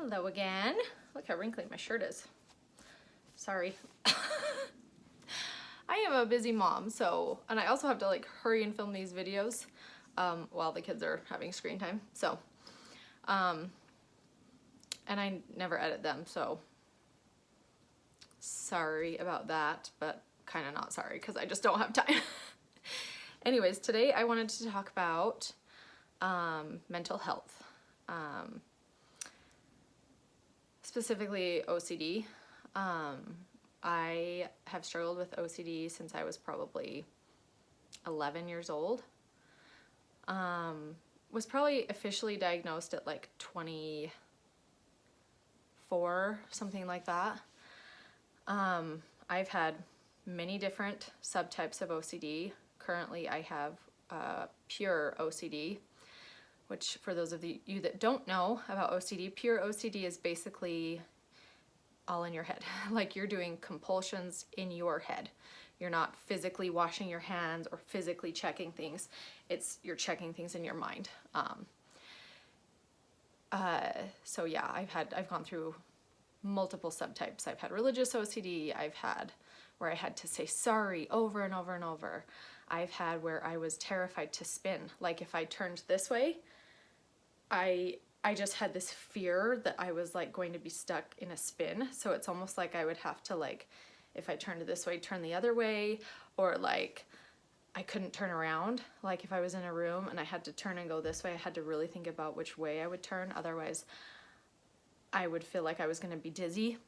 Hello again. Look how wrinkly my shirt is. Sorry. I am a busy mom, and I also have to like hurry and film these videos while the kids are having screen time. And I never edit them, so sorry about that, but kind of not sorry because I just don't have time. Anyways, today I wanted to talk about mental health. Specifically OCD. I have struggled with OCD since I was probably 11 years old. Was probably officially diagnosed at like 24, something like that. I've had many different subtypes of OCD. Currently I have pure OCD, which for those of you that don't know about OCD, pure OCD is basically all in your head. Like you're doing compulsions in your head. You're not physically washing your hands or physically checking things. You're checking things in your mind. So yeah, I've gone through multiple subtypes. I've had religious OCD. I've had where I had to say sorry over and over and over. I've had where I was terrified to spin. Like if I turned this way, I just had this fear that I was like going to be stuck in a spin. So it's almost like I would have to, like, if I turned this way, turn the other way, or like I couldn't turn around. Like if I was in a room and I had to turn and go this way, I had to really think about which way I would turn. Otherwise I would feel like I was going to be dizzy.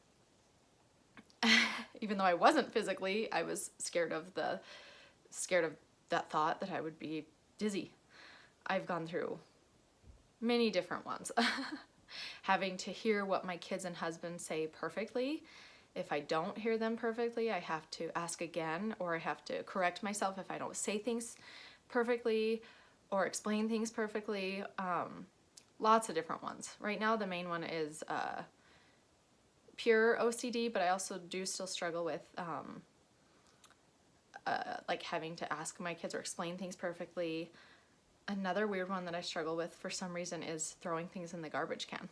Even though I wasn't physically, I was scared of that thought that I would be dizzy. I've gone through many different ones. Having to hear what my kids and husband say perfectly. If I don't hear them perfectly, I have to ask again, or I have to correct myself if I don't say things perfectly or explain things perfectly. Lots of different ones. Right now the main one is pure OCD, but I also do still struggle with like having to ask my kids or explain things perfectly. Another weird one that I struggle with for some reason is throwing things in the garbage can.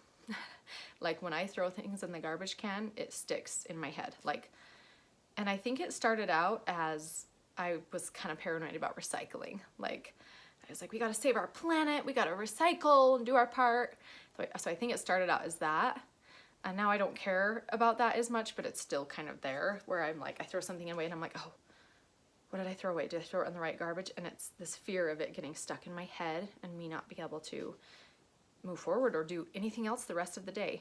Like when I throw things in the garbage can, it sticks in my head. And I think it started out as I was kind of paranoid about recycling. Like I was like, we gotta save our planet, we gotta recycle and do our part. So I think it started out as that. And now I don't care about that as much, but it's still kind of there where I'm like, I throw something away and I'm like, oh, what did I throw away? Did I throw it in the right garbage? And it's this fear of it getting stuck in my head and me not being able to move forward or do anything else the rest of the day.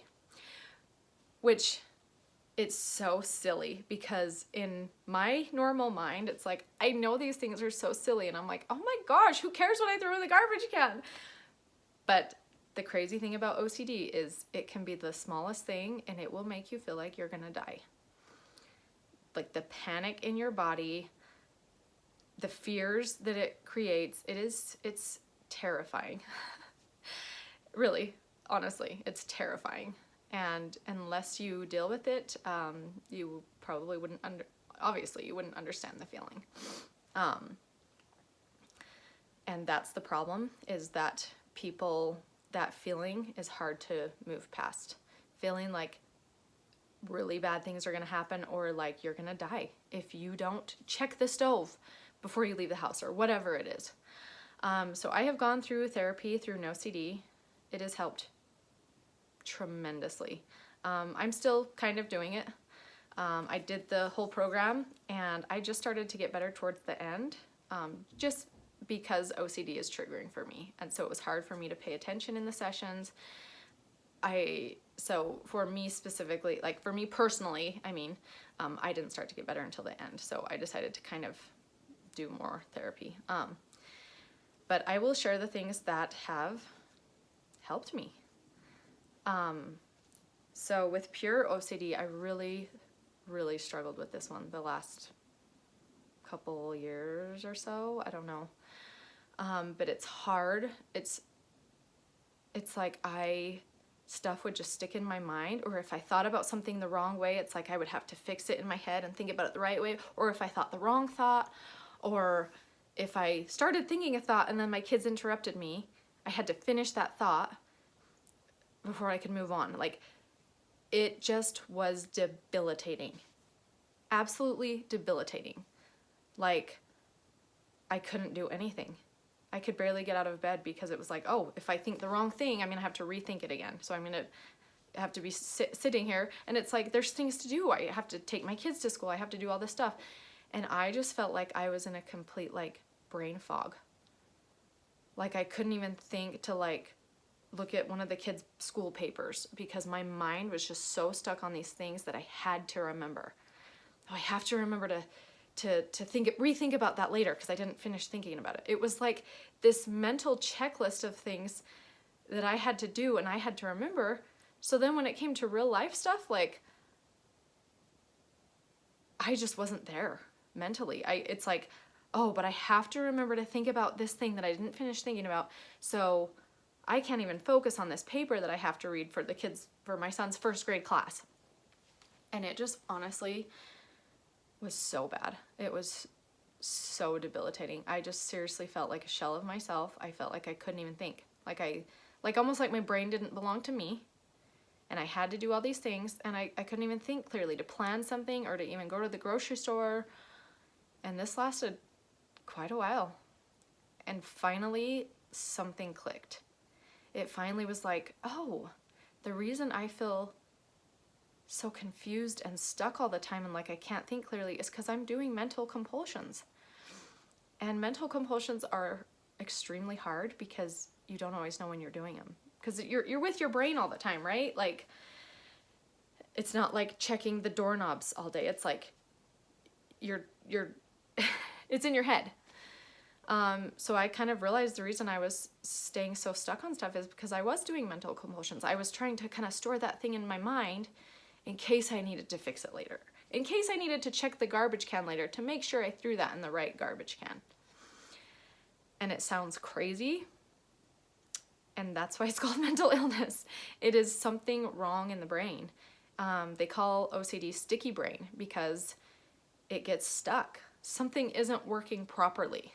Which, it's so silly because in my normal mind, it's like, I know these things are so silly and I'm like, oh my gosh, who cares what I throw in the garbage can? But the crazy thing about OCD is it can be the smallest thing and it will make you feel like you're gonna die. Like the panic in your body, the fears that it creates, it's terrifying. Really, honestly, it's terrifying. And unless you deal with it, you probably wouldn't obviously you wouldn't understand the feeling. And that's the problem, is that that feeling is hard to move past. Feeling like really bad things are gonna happen or like you're gonna die if you don't check the stove before you leave the house or whatever it is. So I have gone through therapy through NoCD. It has helped tremendously. I'm still kind of doing it. I did the whole program and I just started to get better towards the end, just because OCD is triggering for me. And so it was hard for me to pay attention in the sessions. So for me specifically, like for me personally, I mean, I didn't start to get better until the end. So I decided to kind of do more therapy. But I will share the things that have helped me. So with pure OCD, I really, really struggled with this one the last couple years or so. I don't know. But it's hard. It's like stuff would just stick in my mind, or if I thought about something the wrong way, it's like I would have to fix it in my head and think about it the right way, or if I thought the wrong thought, or if I started thinking a thought and then my kids interrupted me, I had to finish that thought before I could move on. Like, it just was debilitating. Absolutely debilitating. Like, I couldn't do anything. I could barely get out of bed because it was like, oh, if I think the wrong thing, I'm going to have to rethink it again. So I'm going to have to be sitting here, and it's like, there's things to do. I have to take my kids to school. I have to do all this stuff. And I just felt like I was in a complete, like, brain fog. Like, I couldn't even think to, like, look at one of the kids' school papers because my mind was just so stuck on these things that I had to remember. Oh, I have to remember to rethink about that later because I didn't finish thinking about it. It was like this mental checklist of things that I had to do and I had to remember. So then when it came to real life stuff, like, I just wasn't there mentally. It's like, oh, but I have to remember to think about this thing that I didn't finish thinking about. So I can't even focus on this paper that I have to read for my son's first grade class. And it just honestly was so bad. It was so debilitating. I just seriously felt like a shell of myself. I felt like I couldn't even think. Like almost like my brain didn't belong to me. And I had to do all these things, and I couldn't even think clearly to plan something or to even go to the grocery store. And this lasted quite a while. And finally, something clicked. It finally was like, oh, the reason I feel so confused and stuck all the time and like I can't think clearly is because I'm doing mental compulsions. And mental compulsions are extremely hard because you don't always know when you're doing them. Because you're with your brain all the time, right? Like, it's not like checking the doorknobs all day. It's like you're it's in your head. So I kind of realized the reason I was staying so stuck on stuff is because I was doing mental compulsions. I was trying to kind of store that thing in my mind in case I needed to fix it later. In case I needed to check the garbage can later to make sure I threw that in the right garbage can. And it sounds crazy. And that's why it's called mental illness. It is something wrong in the brain. They call OCD sticky brain because it gets stuck. Something isn't working properly.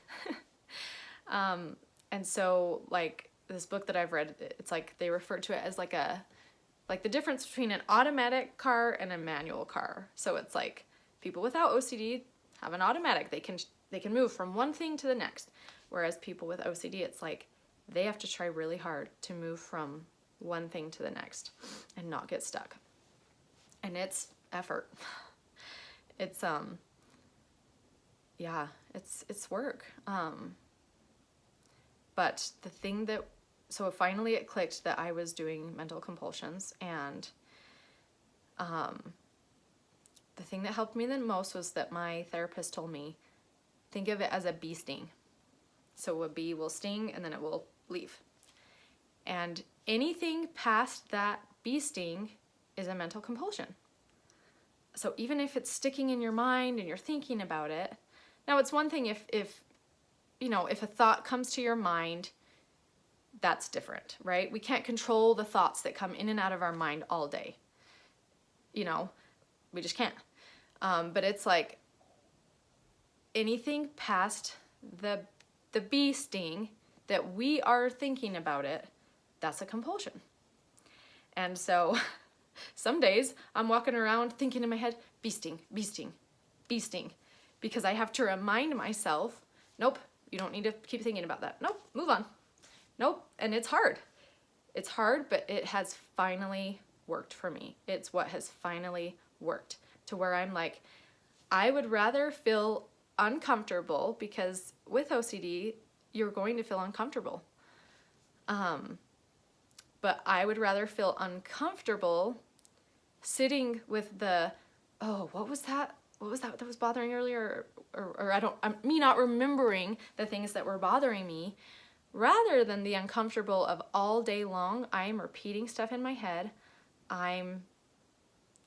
And so, like, this book that I've read, it's like they refer to it as like the difference between an automatic car and a manual car. So it's like people without OCD have an automatic. They can move from one thing to the next. Whereas people with OCD, it's like they have to try really hard to move from one thing to the next and not get stuck. And it's effort. It's it's work. But the thing so finally it clicked that I was doing mental compulsions, and the thing that helped me the most was that my therapist told me, think of it as a bee sting. So a bee will sting and then it will leave. And anything past that bee sting is a mental compulsion. So even if it's sticking in your mind and you're thinking about it, now it's one thing if a thought comes to your mind, that's different, right? We can't control the thoughts that come in and out of our mind all day. We just can't. But it's like anything past the bee sting that we are thinking about it, that's a compulsion. And so some days I'm walking around thinking in my head, bee sting, bee sting, bee sting, because I have to remind myself, nope, you don't need to keep thinking about that. Nope, move on. Nope. And it's hard. It's hard, but it has finally worked for me. It's what has finally worked to where I'm like, I would rather feel uncomfortable, because with OCD, you're going to feel uncomfortable. But I would rather feel uncomfortable sitting with what was that that was bothering earlier? Or me not remembering the things that were bothering me, rather than the uncomfortable of all day long, I'm repeating stuff in my head. I'm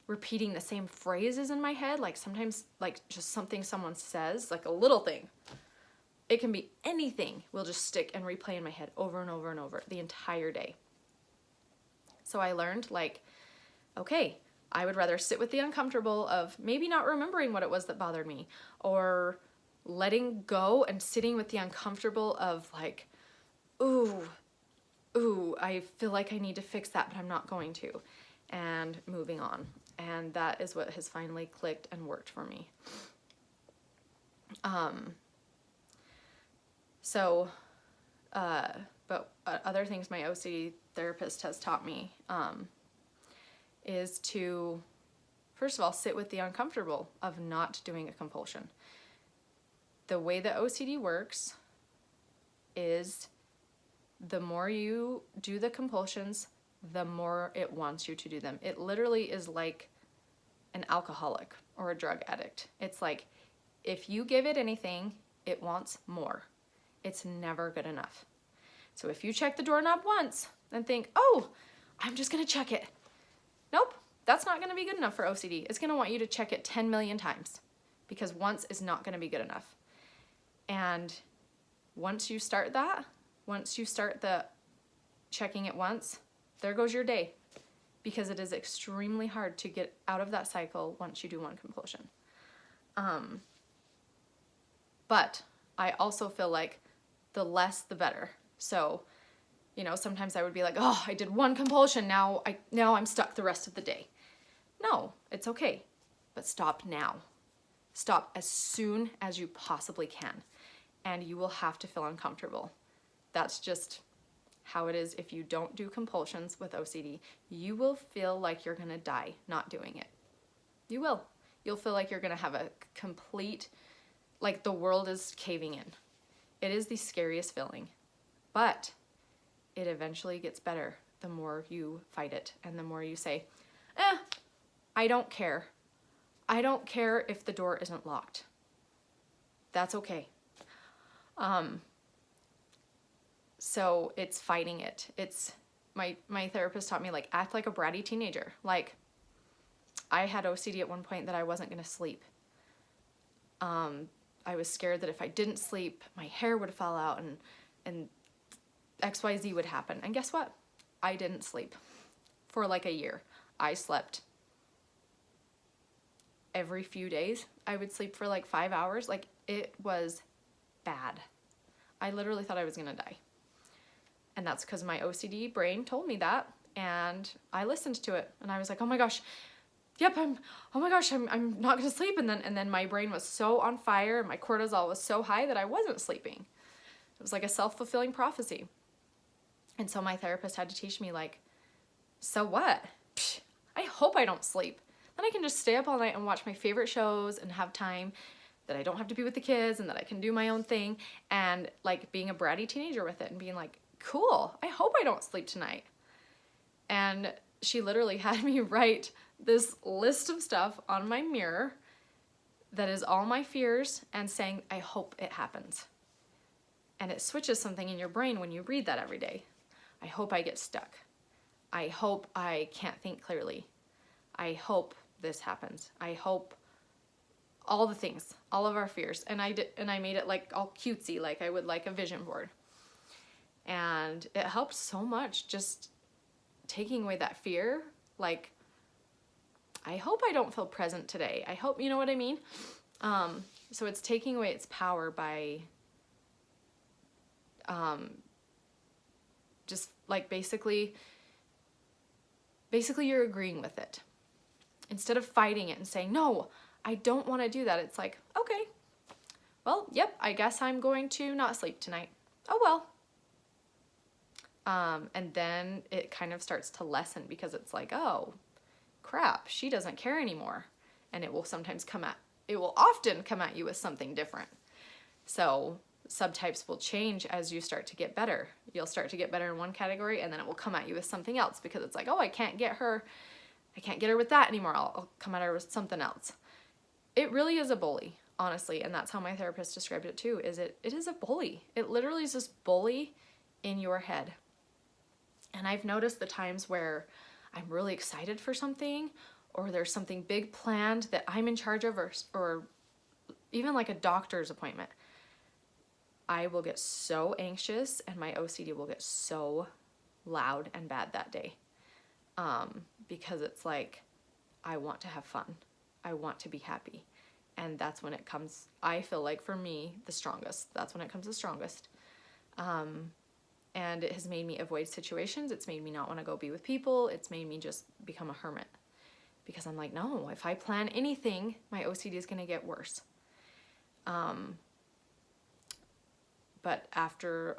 repeating the same phrases in my head, like sometimes like just something someone says, like a little thing. It can be anything, will just stick and replay in my head over and over and over the entire day. So I learned, like, okay, I would rather sit with the uncomfortable of maybe not remembering what it was that bothered me, or letting go and sitting with the uncomfortable of like, ooh, ooh, I feel like I need to fix that, but I'm not going to, and moving on. And that is what has finally clicked and worked for me. But other things my OCD therapist has taught me is to, first of all, sit with the uncomfortable of not doing a compulsion. The way that OCD works is the more you do the compulsions, the more it wants you to do them. It literally is like an alcoholic or a drug addict. It's like, if you give it anything, it wants more. It's never good enough. So if you check the doorknob once and think, oh, I'm just gonna check it. Nope, that's not gonna be good enough for OCD. It's gonna want you to check it 10 million times because once is not gonna be good enough. And once you start that, once you start the checking it once, there goes your day, because it is extremely hard to get out of that cycle once you do one compulsion. But I also feel like the less the better. So, you know, sometimes I would be like, oh, I did one compulsion, now I'm stuck the rest of the day. No, it's okay, but stop now. Stop as soon as you possibly can, and you will have to feel uncomfortable. That's just how it is. If you don't do compulsions with OCD, you will feel like you're gonna die not doing it. You will. You'll feel like you're gonna have a complete, like the world is caving in. It is the scariest feeling, but it eventually gets better the more you fight it and the more you say, I don't care. I don't care if the door isn't locked. That's okay. So it's fighting it. It's my therapist taught me, like, act like a bratty teenager. Like, I had OCD at one point that I wasn't going to sleep. I was scared that if I didn't sleep, my hair would fall out and XYZ would happen. And guess what? I didn't sleep for like a year. I slept every few days. I would sleep for like 5 hours. Like, it was bad. I literally thought I was gonna die. And that's because my OCD brain told me that, and I listened to it, and I was like, oh my gosh, yep, I'm not gonna sleep. And then my brain was so on fire and my cortisol was so high that I wasn't sleeping. It was like a self-fulfilling prophecy. And so my therapist had to teach me, like, so what? Psh, I hope I don't sleep. Then I can just stay up all night and watch my favorite shows and have time that I don't have to be with the kids and that I can do my own thing, and like being a bratty teenager with it and being like, cool, I hope I don't sleep tonight. And she literally had me write this list of stuff on my mirror that is all my fears and saying, I hope it happens. And it switches something in your brain when you read that every day. I hope I get stuck. I hope I can't think clearly. I hope this happens. I hope all the things, all of our fears. And I made it like all cutesy, like I would like a vision board. And it helped so much, just taking away that fear. Like, I hope I don't feel present today. I hope, you know what I mean? So it's taking away its power by just like basically you're agreeing with it. Instead of fighting it and saying, no, I don't want to do that. It's like, okay, well, yep, I guess I'm going to not sleep tonight. Oh, well. And then it kind of starts to lessen, because it's like, oh, crap, she doesn't care anymore. And it will often come at you with something different. So subtypes will change as you start to get better. You'll start to get better in one category, and then it will come at you with something else, because it's like, oh, I can't get her with that anymore. I'll come at her with something else. It really is a bully, honestly. And that's how my therapist described it too, is it is a bully. It literally is this bully in your head. And I've noticed the times where I'm really excited for something, or there's something big planned that I'm in charge of, or even like a doctor's appointment, I will get so anxious and my OCD will get so loud and bad that day. Because it's like, I want to have fun. I want to be happy. And that's when it comes, I feel like for me, the strongest. That's when it comes the strongest. And it has made me avoid situations. It's made me not want to go be with people. It's made me just become a hermit. Because I'm like, no, if I plan anything, my OCD is going to get worse. But after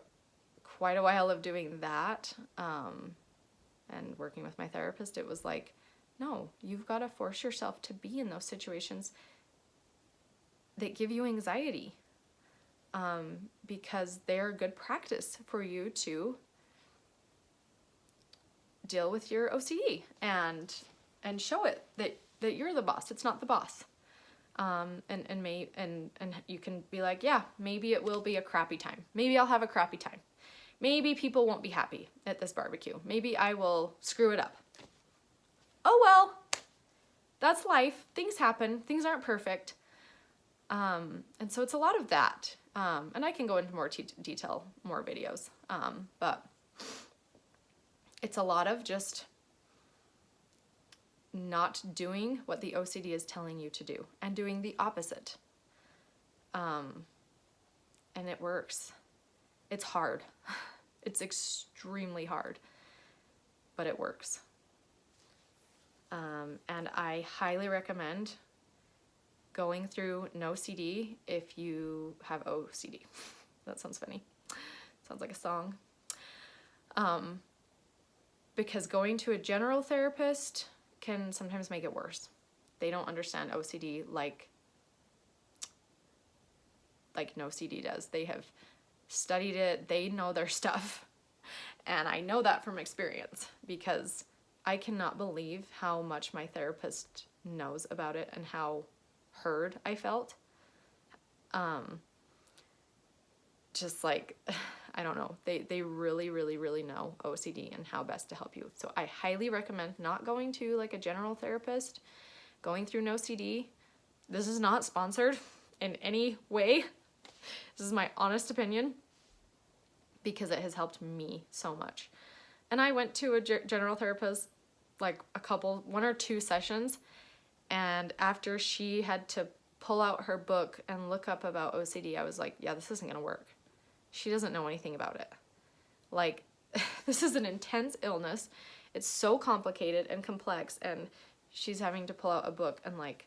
quite a while of doing that, and working with my therapist, it was like, no, you've got to force yourself to be in those situations that give you anxiety, because they're good practice for you to deal with your OCD and show it that you're the boss. It's not the boss. And you can be like, yeah, maybe it will be a crappy time. Maybe I'll have a crappy time. Maybe people won't be happy at this barbecue. Maybe I will screw it up. Oh well, that's life. Things happen. Things aren't perfect. And so it's a lot of that. And I can go into more detail, more videos. But it's a lot of just not doing what the OCD is telling you to do and doing the opposite. And it works. It's hard. It's extremely hard, but it works. And I highly recommend going through no CD if you have OCD. That sounds funny. Sounds like a song. Because going to a general therapist can sometimes make it worse. They don't understand OCD like no CD does. They have studied it. They know their stuff. And I know that from experience, because I cannot believe how much my therapist knows about it and how heard I felt. Just like, I don't know. They really, really, really know OCD and how best to help you. So I highly recommend not going to like a general therapist, going through no CD. This is not sponsored in any way. This is my honest opinion, because it has helped me so much. And I went to a general therapist like one or two sessions, and after she had to pull out her book and look up about OCD, I was like, yeah, this isn't gonna work. She doesn't know anything about it. Like, this is an intense illness. It's so complicated and complex, and she's having to pull out a book and like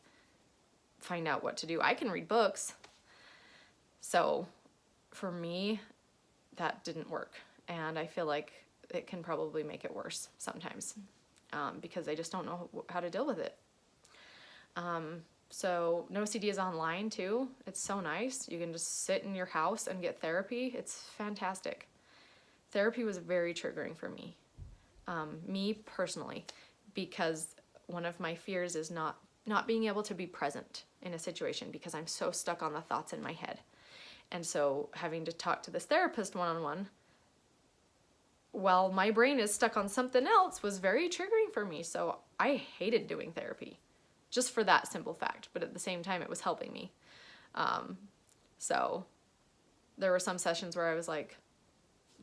find out what to do. I can read books. So for me, that didn't work. And I feel like it can probably make it worse sometimes, because they just don't know how to deal with it. So no CD is online too. It's so nice. You can just sit in your house and get therapy. It's fantastic. Therapy was very triggering for me. Me personally, because one of my fears is not being able to be present in a situation, because I'm so stuck on the thoughts in my head. And so having to talk to this therapist one-on-one while my brain is stuck on something else was very triggering for me. So I hated doing therapy just for that simple fact. But at the same time, it was helping me. So there were some sessions where I was like,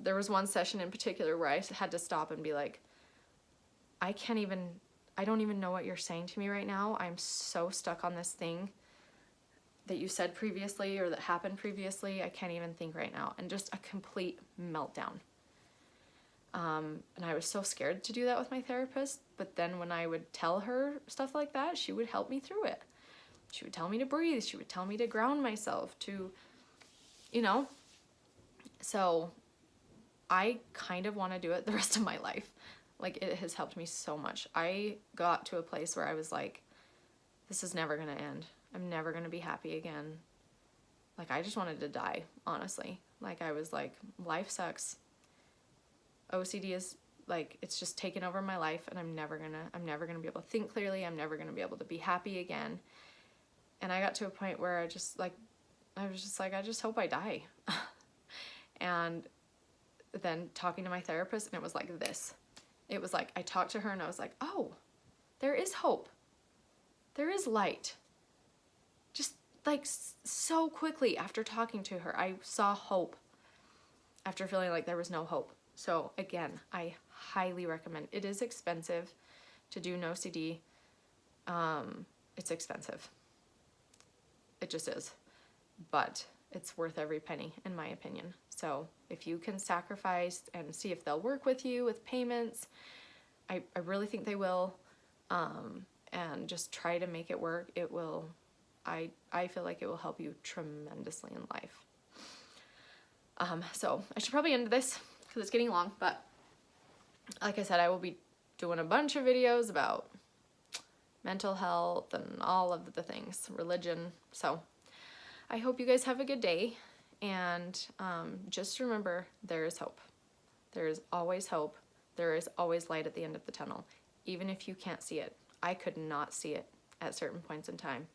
there was one session in particular where I had to stop and be like, I don't even know what you're saying to me right now. I'm so stuck on this thing that you said previously or that happened previously. I can't even think right now. And just a complete meltdown. And I was so scared to do that with my therapist. But then when I would tell her stuff like that, she would help me through it. She would tell me to breathe. She would tell me to ground myself, to, So I kind of want to do it the rest of my life. Like, it has helped me so much. I got to a place where I was like, this is never going to end. I'm never going to be happy again. Like, I just wanted to die, honestly. Like, I was like, life sucks. OCD is like, it's just taken over my life, and I'm never gonna be able to think clearly. I'm never gonna be able to be happy again. And I got to a point where I was just like, I just hope I die. And then talking to my therapist, and it was like this. It was like, I talked to her and I was like, oh, there is hope. There is light. Just like so quickly after talking to her, I saw hope after feeling like there was no hope. So again, I highly recommend. It is expensive to do no CD. It's expensive. It just is. But it's worth every penny, in my opinion. So if you can sacrifice and see if they'll work with you with payments, I really think they will, and just try to make it work. It will, I feel like it will help you tremendously in life. So I should probably end this because it's getting long, but like I said, I will be doing a bunch of videos about mental health and all of the things, religion. So I hope you guys have a good day, and just remember, there is hope. There is always hope. There is always light at the end of the tunnel, even if you can't see it. I could not see it at certain points in time.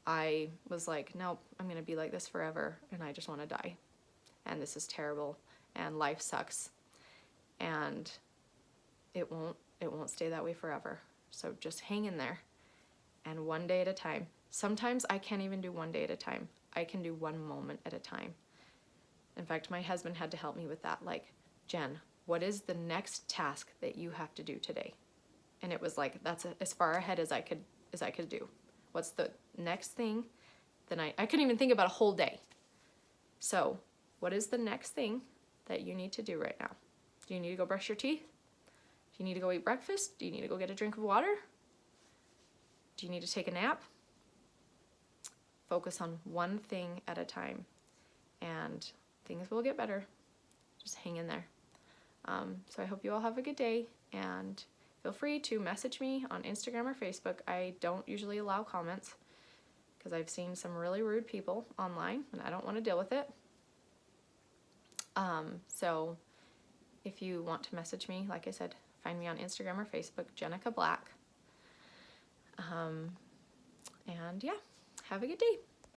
I was like, nope, I'm going to be like this forever, and I just want to die. And this is terrible, and life sucks. And it won't stay that way forever. So just hang in there, and one day at a time. Sometimes I can't even do one day at a time. I can do one moment at a time. In fact, my husband had to help me with that. Like, Jen, what is the next task that you have to do today? And it was like, that's as far ahead as I could do. What's the next thing? Then I couldn't even think about a whole day. So what is the next thing that you need to do right now? Do you need to go brush your teeth? Do you need to go eat breakfast? Do you need to go get a drink of water? Do you need to take a nap? Focus on one thing at a time, and things will get better. Just hang in there. So I hope you all have a good day, and feel free to message me on Instagram or Facebook. I don't usually allow comments because I've seen some really rude people online, and I don't want to deal with it. So if you want to message me, like I said, find me on Instagram or Facebook, Jenica Black. And yeah, have a good day.